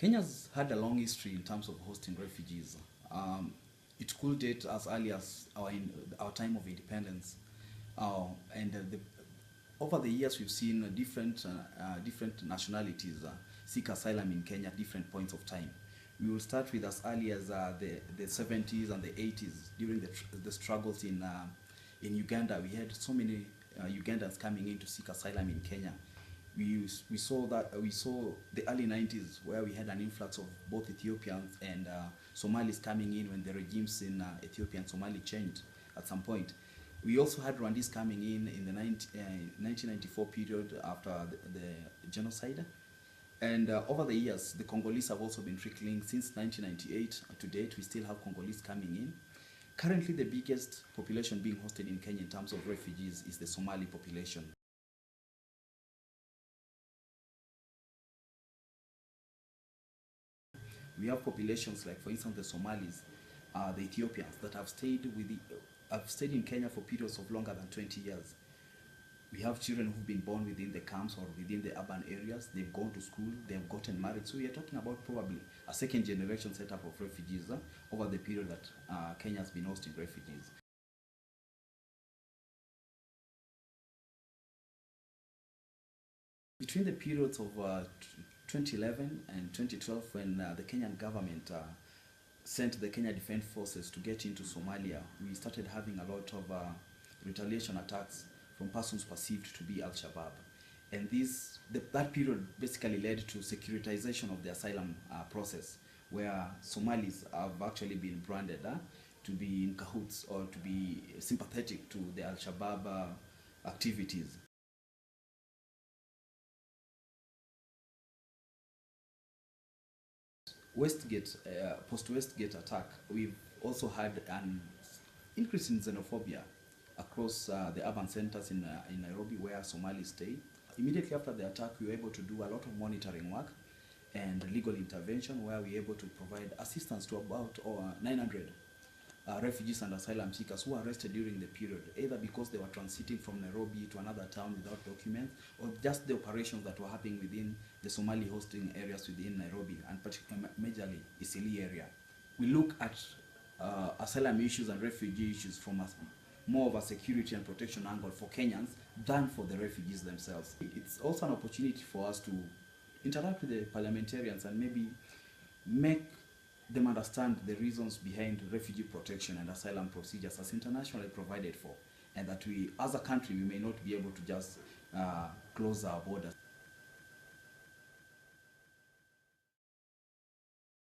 Kenya's had a long history in terms of hosting refugees. It could date as early as our time of independence, and over the years we've seen different nationalities seek asylum in Kenya at different points of time. We will start with as early as the 70s and the 80s during the struggles in Uganda. We had so many Ugandans coming in to seek asylum in Kenya. We saw the early 90s where we had an influx of both Ethiopians and Somalis coming in when the regimes in Ethiopia and Somalia changed at some point. We also had Rwandese coming in the 1994 period after the genocide. And over the years, the Congolese have also been trickling. Since 1998 to date, we still have Congolese coming in. Currently, the biggest population being hosted in Kenya in terms of refugees is the Somali population. We have populations like, for instance, the Somalis, the Ethiopians that have stayed in Kenya for periods of longer than 20 years. We have children who've been born within the camps or within the urban areas. They've gone to school, they've gotten married. So we are talking about probably a second generation setup of refugees over the period that Kenya has been hosting refugees. Between the periods of 2011 and 2012, when the Kenyan government sent the Kenya Defense Forces to get into Somalia, we started having a lot of retaliation attacks from persons perceived to be Al-Shabaab. And that period basically led to securitization of the asylum process, where Somalis have actually been branded to be in cahoots or to be sympathetic to the Al-Shabaab activities. Post-Westgate attack, we've also had an increase in xenophobia across the urban centers in Nairobi, where Somalis stay. Immediately after the attack, we were able to do a lot of monitoring work and legal intervention, where we were able to provide assistance to about 900 refugees and asylum seekers who were arrested during the period, either because they were transiting from Nairobi to another town without documents, or just the operations that were happening within the Somali hosting areas within Nairobi, and particularly majorly Isili area. We look at asylum issues and refugee issues from more of a security and protection angle for Kenyans than for the refugees themselves. It's also an opportunity for us to interact with the parliamentarians and maybe make them understand the reasons behind refugee protection and asylum procedures as internationally provided for, and that we, as a country, we may not be able to just close our borders.